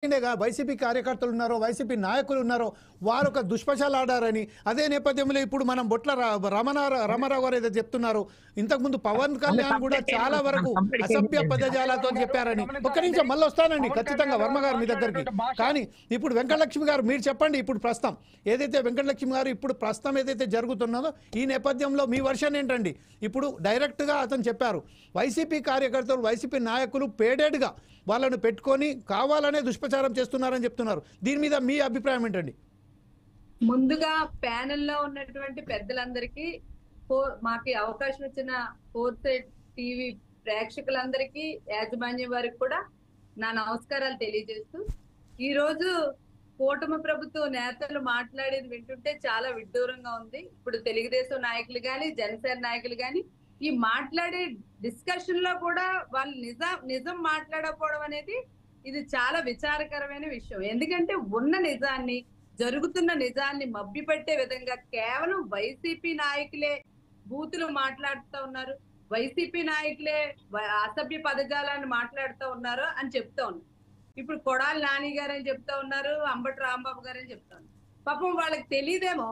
YCP కార్యకర్తలు ఉన్నారో YCP నాయకులు ఉన్నారో వారు ఒక దుష్ప్రచారాలు ఆడారని అదే నేపథ్యంలో ఇప్పుడు మనం బొట్ల రామారావు గారు ఏదో చెప్తున్నారు ఇంతకుముందు పవన్ కళ్యాణ్ కూడా చాలా వరకు అసభ్య పదజాలతో చెప్పారని ఒక్క నిమిషం మళ్ళీ వస్తానండి ఖచ్చితంగా వర్మ గారు మీ దగ్గరికి కానీ ఇప్పుడు వెంకటలక్ష్మి గారు మీరు చెప్పండి ఇప్పుడు ప్రస్తుతం ఏదైతే వెంకటలక్ష్మి గారు ఇప్పుడు ప్రస్తుతం ఏదైతే జరుగుతున్నదో ఈ నేపథ్యంలో మీ వర్షన్ ఏంటండి ఇప్పుడు డైరెక్ట్గా అతను చెప్పారు వైసీపీ కార్యకర్తలు వైసీపీ నాయకులు పేడెడ్గా వాళ్ళను పెట్టుకొని కావాలనే దుష్ప్రచారం చేస్తున్నారని చెప్తున్నారు దీని మీద మీ అభిప్రాయం ఏంటండి ముందుగా ప్యానెల్లో ఉన్నటువంటి పెద్దలందరికీ మాకు అవకాశం ఇచ్చిన ఫోర్త్ టీవీ ప్రేక్షకులందరికీ యాజమాన్యం వారికి కూడా నా నమస్కారాలు తెలియజేస్తూ ఈ రోజు కూటమి ప్రభుత్వ నేతలు మాట్లాడేది వింటుంటే చాలా విడ్డూరంగా ఉంది ఇప్పుడు తెలుగుదేశం నాయకులు గాని జనసేన నాయకులు గాని ఈ మాట్లాడే డిస్కషన్ లో కూడా వాళ్ళు నిజం మాట్లాడకపోవడం అనేది ఇది చాలా విచారకరమైన విషయం ఎందుకంటే ఉన్న నిజాన్ని జరుగుతున్న నిజాన్ని మభ్యపెట్టే విధంగా కేవలం వైసీపీ నాయకులే బూతులు మాట్లాడుతూ ఉన్నారు వైసీపీ నాయకులే అసభ్య పదజాలాన్ని మాట్లాడుతూ ఉన్నారు అని చెప్తా ఉన్నారు ఇప్పుడు కొడాలి నాని గారు అని చెప్తా ఉన్నారు అంబటి రాంబాబు గారు అని చెప్తా ఉన్నారు పాపం వాళ్ళకి తెలియదేమో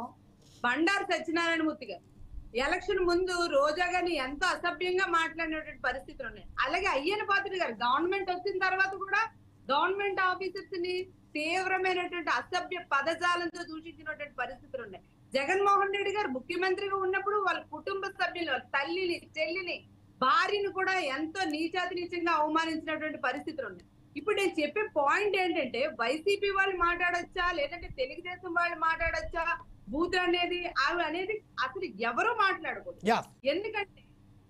బండారు సత్యనారాయణ మూర్తి గారు ఎలక్షన్ ముందు రోజా గారిని ఎంతో అసభ్యంగా మాట్లాడినటువంటి పరిస్థితులు ఉన్నాయి అలాగే అయ్యన్న పాత్రుడు గారు గవర్నమెంట్ వచ్చిన తర్వాత కూడా గవర్నమెంట్ ఆఫీసర్స్ ని తీవ్రమైనటువంటి అసభ్య పదజాలంతో దూషించినటువంటి పరిస్థితులు ఉన్నాయి జగన్మోహన్ రెడ్డి గారు ముఖ్యమంత్రిగా ఉన్నప్పుడు వాళ్ళ కుటుంబ సభ్యులు వాళ్ళ తల్లిని చెల్లిని భార్యను కూడా ఎంతో నీచాతి నీచంగా అవమానించినటువంటి పరిస్థితులు ఉన్నాయి ఇప్పుడు నేను చెప్పే పాయింట్ ఏంటంటే వైసీపీ వాళ్ళు మాట్లాడొచ్చా లేదంటే తెలుగుదేశం వాళ్ళు మాట్లాడొచ్చా బూత్ అనేది అసలు ఎవరో మాట్లాడకూడదు ఎందుకంటే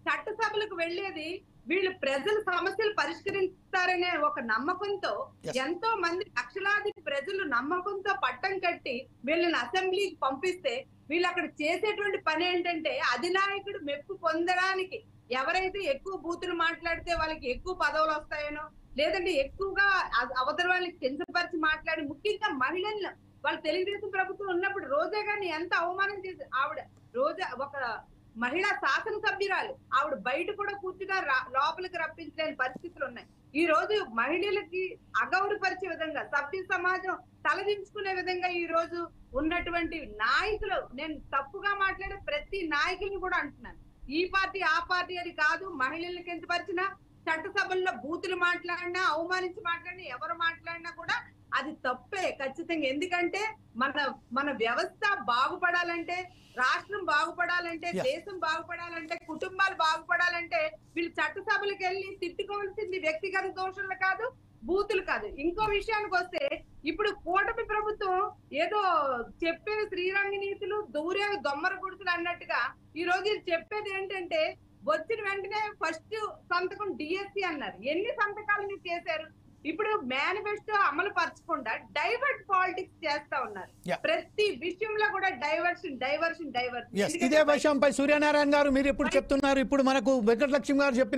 చట్టసభలకు వెళ్లేది వీళ్ళు ప్రజల సమస్యలు పరిష్కరిస్తారనే ఒక నమ్మకంతో ఎంతో మంది లక్షలాది ప్రజలు నమ్మకంతో పట్టం కట్టి వీళ్ళని అసెంబ్లీకి పంపిస్తే వీళ్ళు అక్కడ చేసేటువంటి పని ఏంటంటే అధినాయకుడు మెప్పు పొందడానికి ఎవరైతే ఎక్కువ బూతులు మాట్లాడితే వాళ్ళకి ఎక్కువ పదవులు వస్తాయనో లేదంటే ఎక్కువగా అవతల వాళ్ళకి కించపరిచి మాట్లాడి ముఖ్యంగా మహిళలను వాళ్ళు తెలుగుదేశం ప్రభుత్వం ఉన్నప్పుడు రోజా గారిని ఎంత అవమానం చేసి ఆవిడ రోజా ఒక మహిళా శాసనసభ్యురాలు ఆవిడ బయట కూడా పూర్తిగా లోపలికి రప్పించలేని పరిస్థితులు ఉన్నాయి ఈ రోజు మహిళలకి అగౌరవపరిచే విధంగా సభ్య సమాజం తలదించుకునే విధంగా ఈ రోజు ఉన్నటువంటి నాయకులు నేను తప్పుగా మాట్లాడే ప్రతి నాయకుల్ని కూడా అంటున్నాను ఈ పార్టీ ఆ పార్టీ అని కాదు మహిళల్ని కించపరిచినా చట్టసభల్లో బూతులు మాట్లాడినా అవమానించి మాట్లాడినా ఎవరు మాట్లాడినా కూడా అది తప్పే ఖచ్చితంగా ఎందుకంటే మన వ్యవస్థ బాగుపడాలంటే రాష్ట్రం బాగుపడాలంటే దేశం బాగుపడాలంటే కుటుంబాలు బాగుపడాలంటే వీళ్ళు చట్టసభలకు వెళ్ళి తిట్టుకోవాల్సింది వ్యక్తిగత దోషులు కాదు బూతులు కాదు ఇంకో విషయానికి వస్తే ఇప్పుడు కూటమి ప్రభుత్వం ఏదో చెప్పేది శ్రీరంగ నీతులు దూరే దొమ్మర గుడుతులు అన్నట్టుగా ఈ రోజు చెప్పేది ఏంటంటే వచ్చిన వెంటనే ఫస్ట్ సంతకం డిఎస్సి అన్నారు ఎన్ని సంతకాలు మీరు చేశారు ఇప్పుడు మేనిఫెస్టో అమలు పరచకుండా డైవర్ట్ పాలిటిక్స్ చేస్తా ఉన్నారు ప్రతి విషయంలో కూడా డైవర్షన్ ఇదే విషయంపై సూర్యనారాయణ గారు మీరు ఎప్పుడు చెప్తున్నారు ఇప్పుడు మనకు వెంకటలక్ష్మి గారు చెప్పిన